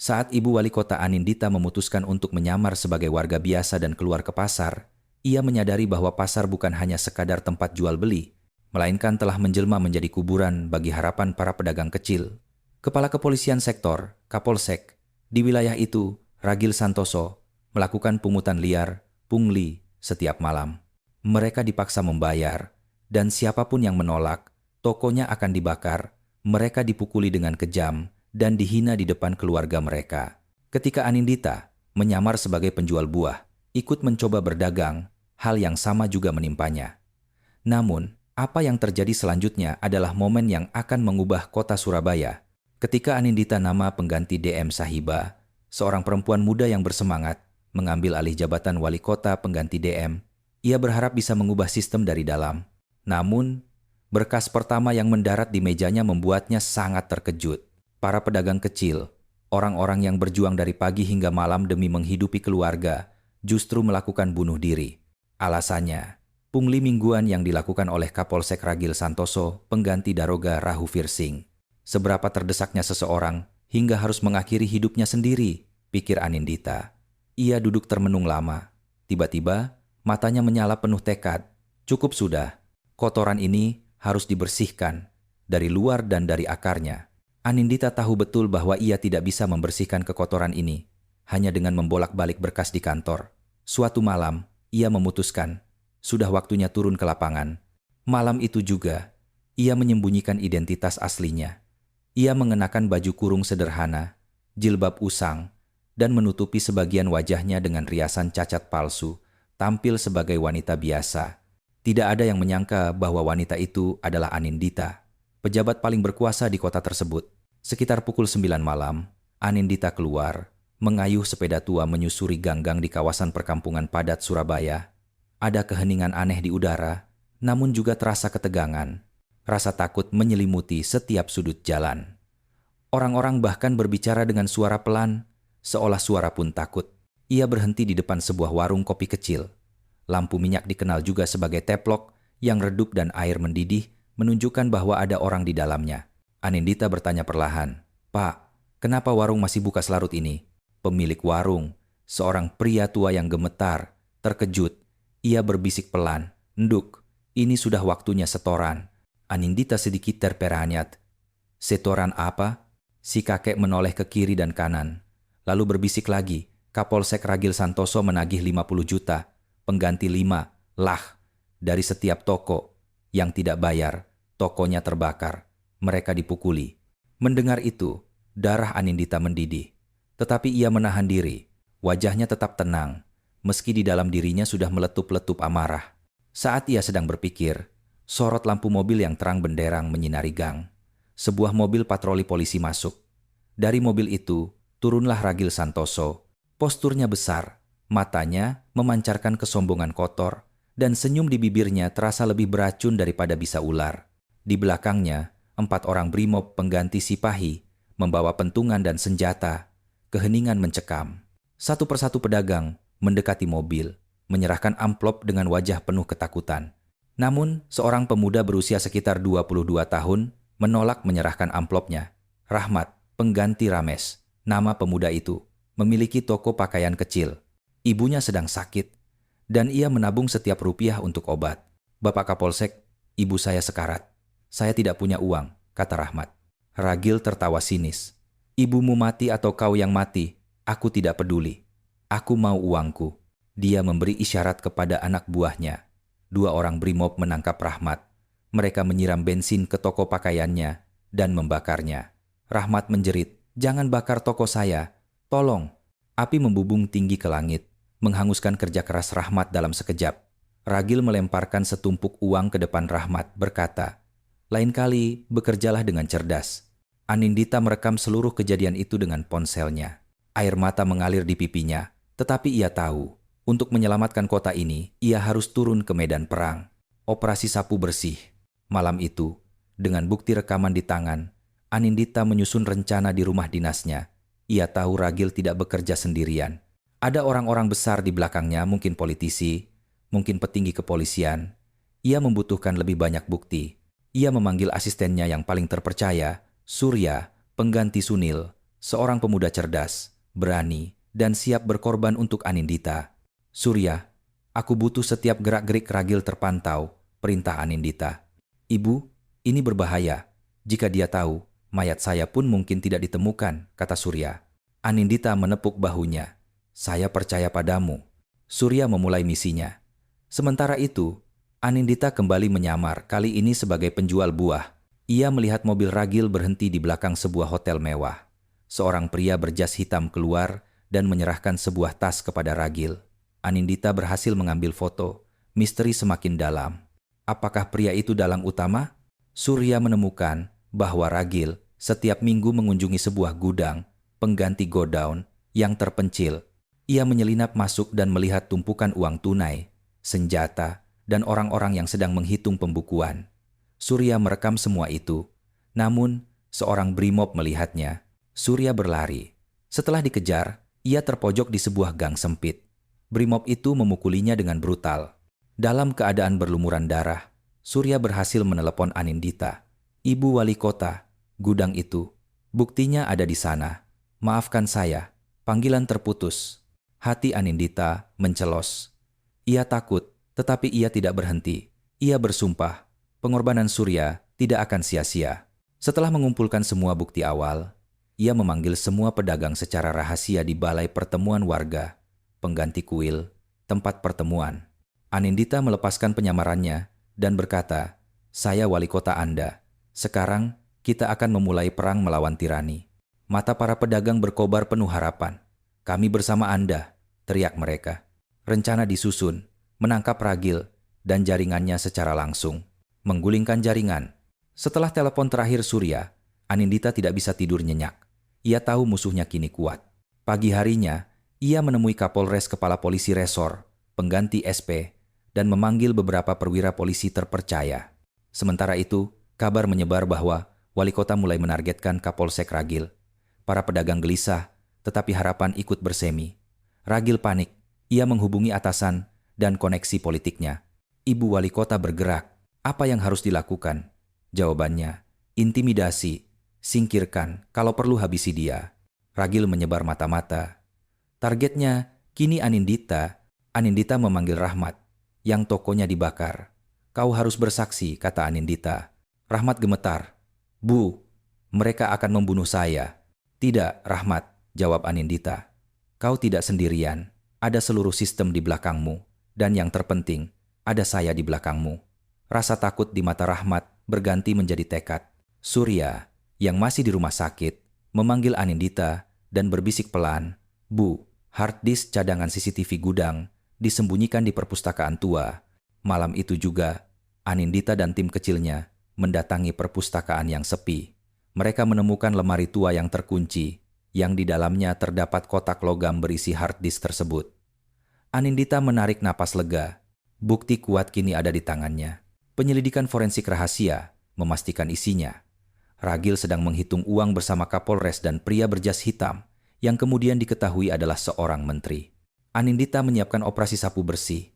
Saat Ibu Wali Kota Anindita memutuskan untuk menyamar sebagai warga biasa dan keluar ke pasar, ia menyadari bahwa pasar bukan hanya sekadar tempat jual beli, melainkan telah menjelma menjadi kuburan bagi harapan para pedagang kecil. Kepala Kepolisian Sektor, Kapolsek, di wilayah itu, Ragil Santoso, melakukan pungutan liar, pungli, setiap malam. Mereka dipaksa membayar, dan siapapun yang menolak, tokonya akan dibakar, mereka dipukuli dengan kejam, dan dihina di depan keluarga mereka. Ketika Anindita menyamar sebagai penjual buah, ikut mencoba berdagang, hal yang sama juga menimpanya. Namun, apa yang terjadi selanjutnya adalah momen yang akan mengubah kota Surabaya. Ketika Anindita nama pengganti DM Sahiba, seorang perempuan muda yang bersemangat, mengambil alih jabatan wali kota pengganti DM, ia berharap bisa mengubah sistem dari dalam. Namun, berkas pertama yang mendarat di mejanya membuatnya sangat terkejut. Para pedagang kecil, orang-orang yang berjuang dari pagi hingga malam demi menghidupi keluarga, justru melakukan bunuh diri. Alasannya, pungli mingguan yang dilakukan oleh Kapolsek Ragil Santoso, pengganti Daroga Rahu Firsing. Seberapa terdesaknya seseorang hingga harus mengakhiri hidupnya sendiri, pikir Anindita. Ia duduk termenung lama. Tiba-tiba, matanya menyala penuh tekad. Cukup sudah, kotoran ini harus dibersihkan, dari luar dan dari akarnya. Anindita tahu betul bahwa ia tidak bisa membersihkan kekotoran ini, hanya dengan membolak-balik berkas di kantor. Suatu malam, ia memutuskan, sudah waktunya turun ke lapangan. Malam itu juga, ia menyembunyikan identitas aslinya. Ia mengenakan baju kurung sederhana, jilbab usang, dan menutupi sebagian wajahnya dengan riasan cacat palsu, tampil sebagai wanita biasa. Tidak ada yang menyangka bahwa wanita itu adalah Anindita, pejabat paling berkuasa di kota tersebut. Sekitar pukul 9 malam, Anindita keluar, mengayuh sepeda tua menyusuri gang-gang di kawasan perkampungan padat Surabaya. Ada keheningan aneh di udara, namun juga terasa ketegangan. Rasa takut menyelimuti setiap sudut jalan. Orang-orang bahkan berbicara dengan suara pelan, seolah suara pun takut. Ia berhenti di depan sebuah warung kopi kecil. Lampu minyak dikenal juga sebagai teplok yang redup dan air mendidih menunjukkan bahwa ada orang di dalamnya. Anindita bertanya perlahan, "Pak, kenapa warung masih buka selarut ini?" Pemilik warung, seorang pria tua yang gemetar, terkejut. Ia berbisik pelan, "Nduk, ini sudah waktunya setoran." Anindita sedikit terperanyat. "Setoran apa?" Si kakek menoleh ke kiri dan kanan. Lalu berbisik lagi, Kapolsek Ragil Santoso menagih 50 juta, pengganti 5 lah dari setiap toko. Yang tidak bayar, tokonya terbakar. Mereka dipukuli. Mendengar itu, darah Anindita mendidih. Tetapi ia menahan diri. Wajahnya tetap tenang, meski di dalam dirinya sudah meletup-letup amarah. Saat ia sedang berpikir, sorot lampu mobil yang terang benderang menyinari gang. Sebuah mobil patroli polisi masuk. Dari mobil itu, turunlah Ragil Santoso. Posturnya besar, matanya memancarkan kesombongan kotor, dan senyum di bibirnya terasa lebih beracun daripada bisa ular. Di belakangnya, 4 orang brimob pengganti Sipahi, membawa pentungan dan senjata. Keheningan mencekam. Satu persatu pedagang mendekati mobil, menyerahkan amplop dengan wajah penuh ketakutan. Namun, seorang pemuda berusia sekitar 22 tahun menolak menyerahkan amplopnya. Rahmat, pengganti Rames, nama pemuda itu, memiliki toko pakaian kecil. Ibunya sedang sakit, dan ia menabung setiap rupiah untuk obat. "Bapak Kapolsek, ibu saya sekarat. Saya tidak punya uang," kata Rahmat. Ragil tertawa sinis. "Ibumu mati atau kau yang mati, aku tidak peduli. Aku mau uangku." Dia memberi isyarat kepada anak buahnya. 2 orang brimob menangkap Rahmat. Mereka menyiram bensin ke toko pakaiannya dan membakarnya. Rahmat menjerit, "Jangan bakar toko saya. Tolong." Api membubung tinggi ke langit, menghanguskan kerja keras Rahmat dalam sekejap. Ragil melemparkan setumpuk uang ke depan Rahmat, berkata, "Lain kali bekerjalah dengan cerdas." Anindita merekam seluruh kejadian itu dengan ponselnya. Air mata mengalir di pipinya, tetapi ia tahu, untuk menyelamatkan kota ini, ia harus turun ke medan perang. Operasi sapu bersih. Malam itu, dengan bukti rekaman di tangan, Anindita menyusun rencana di rumah dinasnya. Ia tahu Ragil tidak bekerja sendirian. Ada orang-orang besar di belakangnya, mungkin politisi, mungkin petinggi kepolisian. Ia membutuhkan lebih banyak bukti. Ia memanggil asistennya yang paling terpercaya, Surya, pengganti Sunil, Seorang pemuda cerdas, berani, dan siap berkorban untuk Anindita. Surya, aku butuh setiap gerak-gerik Ragil terpantau, perintah Anindita. Ibu, ini berbahaya. Jika dia tahu, mayat saya pun mungkin tidak ditemukan, kata Surya. Anindita menepuk bahunya. Saya percaya padamu. Surya memulai misinya. Sementara itu, Anindita kembali menyamar, kali ini sebagai penjual buah. Ia melihat mobil Ragil berhenti di belakang sebuah hotel mewah. Seorang pria berjas hitam keluar dan menyerahkan sebuah tas kepada Ragil. Anindita berhasil mengambil foto. Misteri semakin dalam. Apakah pria itu dalang utama? Surya menemukan bahwa Ragil setiap minggu mengunjungi sebuah gudang, pengganti godown, yang terpencil. Ia menyelinap masuk dan melihat tumpukan uang tunai, senjata, dan orang-orang yang sedang menghitung pembukuan. Surya merekam semua itu. Namun, seorang brimob melihatnya. Surya berlari. Setelah dikejar, ia terpojok di sebuah gang sempit. Brimob itu memukulinya dengan brutal. Dalam keadaan berlumuran darah, Surya berhasil menelepon Anindita. Ibu wali kota, gudang itu. Buktinya ada di sana. Maafkan saya, panggilan terputus. Hati Anindita mencelos. Ia takut, tetapi ia tidak berhenti. Ia bersumpah, pengorbanan Surya tidak akan sia-sia. Setelah mengumpulkan semua bukti awal, ia memanggil semua pedagang secara rahasia di balai pertemuan warga, pengganti kuil, tempat pertemuan. Anindita melepaskan penyamarannya dan berkata, saya wali kota Anda. Sekarang kita akan memulai perang melawan tirani. Mata para pedagang berkobar penuh harapan. Kami bersama Anda, teriak mereka. Rencana disusun, menangkap Ragil dan jaringannya secara langsung. Menggulingkan jaringan. Setelah telepon terakhir Surya, Anindita tidak bisa tidur nyenyak. Ia tahu musuhnya kini kuat. Pagi harinya, ia menemui Kapolres Kepala Polisi Resor, pengganti SP, dan memanggil beberapa perwira polisi terpercaya. Sementara itu, kabar menyebar bahwa wali kota mulai menargetkan Kapolsek Ragil. Para pedagang gelisah, tetapi harapan ikut bersemi. Ragil panik. Ia menghubungi atasan dan koneksi politiknya. Ibu wali kota bergerak. Apa yang harus dilakukan? Jawabannya, intimidasi. Singkirkan, kalau perlu habisi dia. Ragil menyebar mata-mata. Targetnya kini Anindita. Anindita memanggil Rahmat, yang tokonya dibakar. Kau harus bersaksi, kata Anindita. Rahmat gemetar. Bu, mereka akan membunuh saya. Tidak, Rahmat, jawab Anindita. Kau tidak sendirian. Ada seluruh sistem di belakangmu. Dan yang terpenting, ada saya di belakangmu. Rasa takut di mata Rahmat berganti menjadi tekad. Surya, yang masih di rumah sakit, memanggil Anindita dan berbisik pelan, Bu, hard disk cadangan CCTV gudang disembunyikan di perpustakaan tua. Malam itu juga, Anindita dan tim kecilnya mendatangi perpustakaan yang sepi. Mereka menemukan lemari tua yang terkunci, yang di dalamnya terdapat kotak logam berisi hard disk tersebut. Anindita menarik napas lega. Bukti kuat kini ada di tangannya. Penyelidikan forensik rahasia memastikan isinya. Ragil sedang menghitung uang bersama Kapolres dan pria berjas hitam yang kemudian diketahui adalah seorang menteri. Anindita menyiapkan operasi sapu bersih.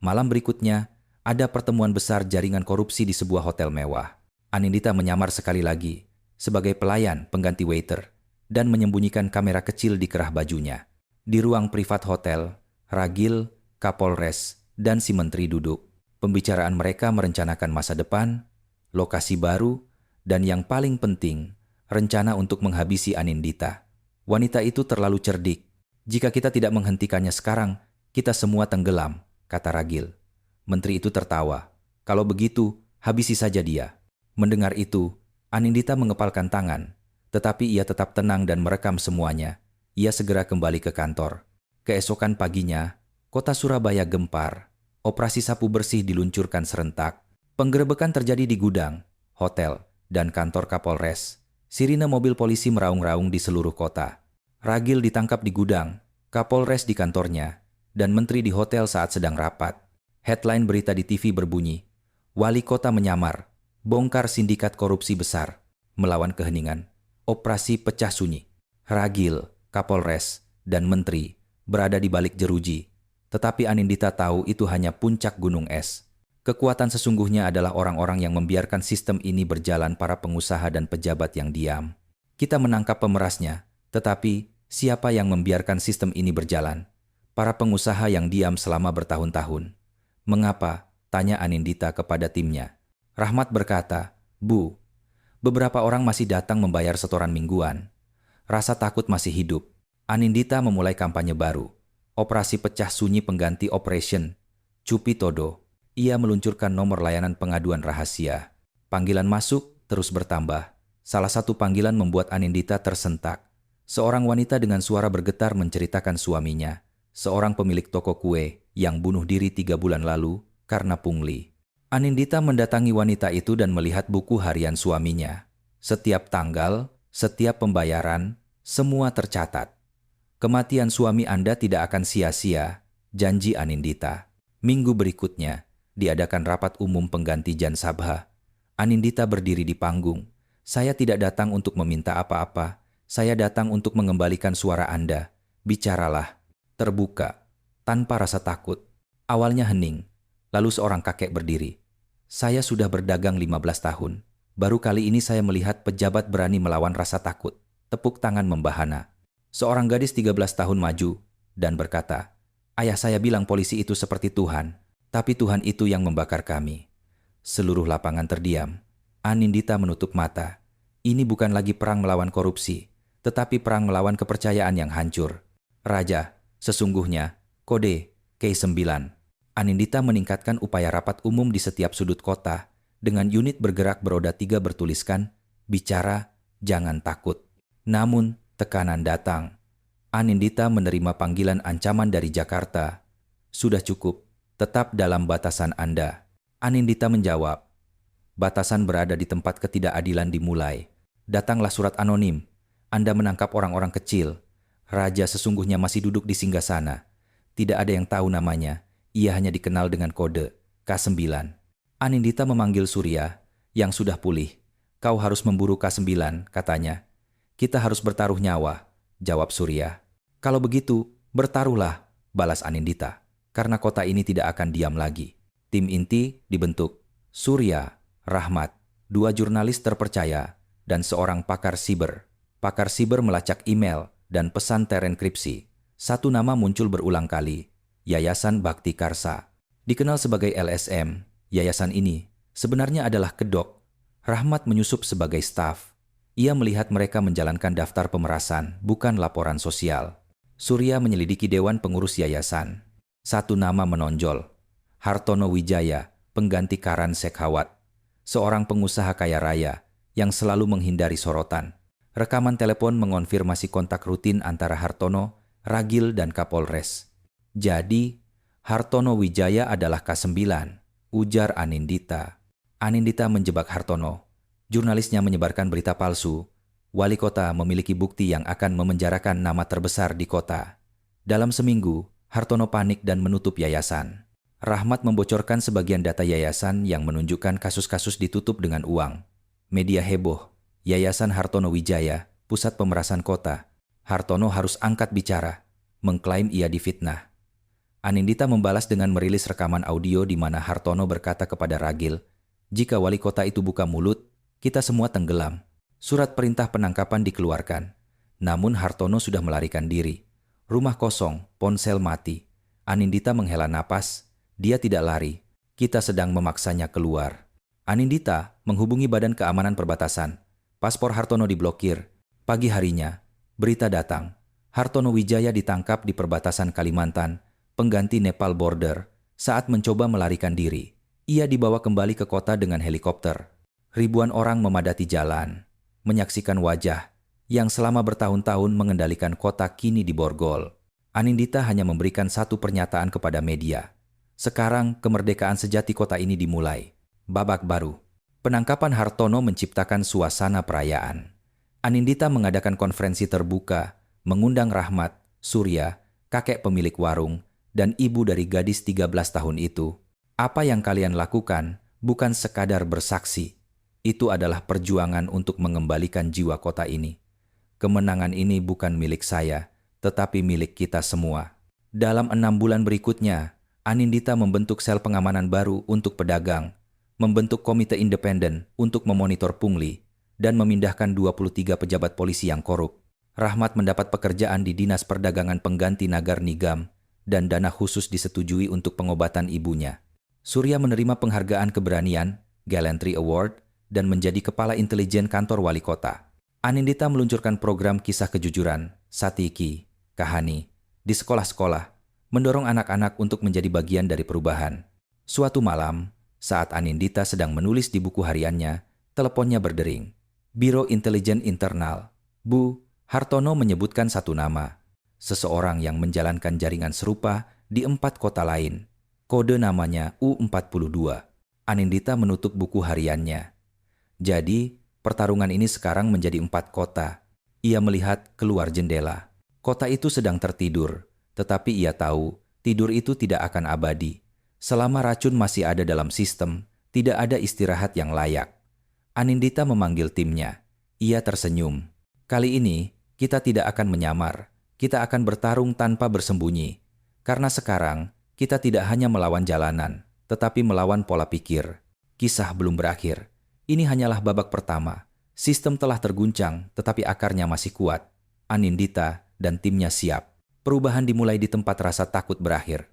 Malam berikutnya, ada pertemuan besar jaringan korupsi di sebuah hotel mewah. Anindita menyamar sekali lagi sebagai pelayan pengganti waiter dan menyembunyikan kamera kecil di kerah bajunya. Di ruang privat hotel, Ragil, Kapolres, dan si menteri duduk. Pembicaraan mereka merencanakan masa depan, lokasi baru, dan yang paling penting, rencana untuk menghabisi Anindita. Wanita itu terlalu cerdik. Jika kita tidak menghentikannya sekarang, kita semua tenggelam, kata Ragil. Menteri itu tertawa. Kalau begitu, habisi saja dia. Mendengar itu, Anindita mengepalkan tangan, tetapi ia tetap tenang dan merekam semuanya. Ia segera kembali ke kantor. Keesokan paginya, kota Surabaya gempar. Operasi sapu bersih diluncurkan serentak. Penggerebekan terjadi di gudang, hotel, dan kantor Kapolres. Sirine mobil polisi meraung-raung di seluruh kota. Ragil ditangkap di gudang, Kapolres di kantornya, dan menteri di hotel saat sedang rapat. Headline berita di TV berbunyi, Wali kota menyamar, bongkar sindikat korupsi besar, melawan keheningan, operasi pecah sunyi. Ragil, Kapolres, dan menteri berada di balik jeruji. Tetapi Anindita tahu itu hanya puncak gunung es. Kekuatan sesungguhnya adalah orang-orang yang membiarkan sistem ini berjalan, para pengusaha dan pejabat yang diam. Kita menangkap pemerasnya, Tetapi, siapa yang membiarkan sistem ini berjalan? Para pengusaha yang diam selama bertahun-tahun. Mengapa? Tanya Anindita kepada timnya. Rahmat berkata, Bu, beberapa orang masih datang membayar setoran mingguan. Rasa takut masih hidup. Anindita memulai kampanye baru. Operasi pecah sunyi pengganti Operation Cupi Todo. Ia meluncurkan nomor layanan pengaduan rahasia. Panggilan masuk terus bertambah. Salah satu panggilan membuat Anindita tersentak. Seorang wanita dengan suara bergetar menceritakan suaminya, seorang pemilik toko kue yang bunuh diri 3 bulan lalu karena pungli. Anindita mendatangi wanita itu dan melihat buku harian suaminya. Setiap tanggal, setiap pembayaran, semua tercatat. Kematian suami Anda tidak akan sia-sia, janji Anindita. Minggu berikutnya, diadakan rapat umum pengganti Jan Sabha. Anindita berdiri di panggung. Saya tidak datang untuk meminta apa-apa. Saya datang untuk mengembalikan suara Anda. Bicaralah. Terbuka. Tanpa rasa takut. Awalnya hening. Lalu seorang kakek berdiri. Saya sudah berdagang 15 tahun. Baru kali ini saya melihat pejabat berani melawan rasa takut. Tepuk tangan membahana. Seorang gadis 13 tahun maju dan berkata, Ayah saya bilang polisi itu seperti Tuhan. Tapi Tuhan itu yang membakar kami. Seluruh lapangan terdiam. Anindita menutup mata. Ini bukan lagi perang melawan korupsi, tetapi perang melawan kepercayaan yang hancur. Raja, sesungguhnya, kode K9. Anindita meningkatkan upaya rapat umum di setiap sudut kota, dengan unit bergerak beroda 3 bertuliskan, bicara, jangan takut. Namun, tekanan datang. Anindita menerima panggilan ancaman dari Jakarta. Sudah cukup, tetap dalam batasan Anda. Anindita menjawab, batasan berada di tempat ketidakadilan dimulai. Datanglah surat anonim. Anda menangkap orang-orang kecil. Raja sesungguhnya masih duduk di singgasana. Tidak ada yang tahu namanya. Ia hanya dikenal dengan kode K9. Anindita memanggil Surya, yang sudah pulih. Kau harus memburu K9, katanya. Kita harus bertaruh nyawa, jawab Surya. Kalau begitu, bertaruhlah, balas Anindita. Karena kota ini tidak akan diam lagi. Tim inti dibentuk. Surya, Rahmat, 2 jurnalis terpercaya, dan seorang pakar siber. Pakar siber melacak email dan pesan terenkripsi. Satu nama muncul berulang kali, Yayasan Bakti Karsa. Dikenal sebagai LSM, yayasan ini sebenarnya adalah kedok. Rahmat menyusup sebagai staf. Ia melihat mereka menjalankan daftar pemerasan, bukan laporan sosial. Surya menyelidiki dewan pengurus yayasan. Satu nama menonjol, Hartono Wijaya, pengganti Karan Sekhawat, seorang pengusaha kaya raya yang selalu menghindari sorotan. Rekaman telepon mengonfirmasi kontak rutin antara Hartono, Ragil, dan Kapolres. Jadi, Hartono Wijaya adalah K9, ujar Anindita. Anindita menjebak Hartono. Jurnalisnya menyebarkan berita palsu. Wali kota memiliki bukti yang akan memenjarakan nama terbesar di kota. Dalam seminggu, Hartono panik dan menutup yayasan. Rahmat membocorkan sebagian data yayasan yang menunjukkan kasus-kasus ditutup dengan uang. Media heboh. Yayasan Hartono Wijaya, pusat pemerasan kota. Hartono harus angkat bicara, mengklaim ia difitnah. Anindita membalas dengan merilis rekaman audio di mana Hartono berkata kepada Ragil, jika wali kota itu buka mulut, kita semua tenggelam. Surat perintah penangkapan dikeluarkan. Namun Hartono sudah melarikan diri. Rumah kosong, ponsel mati. Anindita menghela napas. Dia tidak lari. Kita sedang memaksanya keluar. Anindita menghubungi Badan Keamanan Perbatasan. Paspor Hartono diblokir. Pagi harinya, berita datang. Hartono Wijaya ditangkap di perbatasan Kalimantan, pengganti Nepal border, saat mencoba melarikan diri. Ia dibawa kembali ke kota dengan helikopter. Ribuan orang memadati jalan, menyaksikan wajah yang selama bertahun-tahun mengendalikan kota kini diborgol. Anindita hanya memberikan satu pernyataan kepada media. Sekarang kemerdekaan sejati kota ini dimulai. Babak baru. Penangkapan Hartono menciptakan suasana perayaan. Anindita mengadakan konferensi terbuka, mengundang Rahmat, Surya, kakek pemilik warung, dan ibu dari gadis 13 tahun itu. Apa yang kalian lakukan bukan sekadar bersaksi. Itu adalah perjuangan untuk mengembalikan jiwa kota ini. Kemenangan ini bukan milik saya, tetapi milik kita semua. Dalam 6 bulan berikutnya, Anindita membentuk sel pengamanan baru untuk pedagang, membentuk komite independen untuk memonitor pungli, dan memindahkan 23 pejabat polisi yang korup. Rahmat mendapat pekerjaan di Dinas Perdagangan Pengganti Nagar Nigam dan dana khusus disetujui untuk pengobatan ibunya. Surya menerima penghargaan keberanian, Gallantry Award, dan menjadi Kepala Intelijen Kantor Wali Kota. Anindita meluncurkan program kisah kejujuran, Satiki, Kahani, di sekolah-sekolah, mendorong anak-anak untuk menjadi bagian dari perubahan. Suatu malam, saat Anindita sedang menulis di buku hariannya, teleponnya berdering. Biro Intelijen Internal, Bu Hartono menyebutkan satu nama. Seseorang yang menjalankan jaringan serupa di 4 kota lain. Kode namanya U42. Anindita menutup buku hariannya. Jadi, pertarungan ini sekarang menjadi 4 kota. Ia melihat keluar jendela. Kota itu sedang tertidur, tetapi ia tahu tidur itu tidak akan abadi. Selama racun masih ada dalam sistem, tidak ada istirahat yang layak. Anindita memanggil timnya. Ia tersenyum. Kali ini, kita tidak akan menyamar. Kita akan bertarung tanpa bersembunyi. Karena sekarang, kita tidak hanya melawan jalanan, tetapi melawan pola pikir. Kisah belum berakhir. Ini hanyalah babak pertama. Sistem telah terguncang, tetapi akarnya masih kuat. Anindita dan timnya siap. Perubahan dimulai di tempat rasa takut berakhir.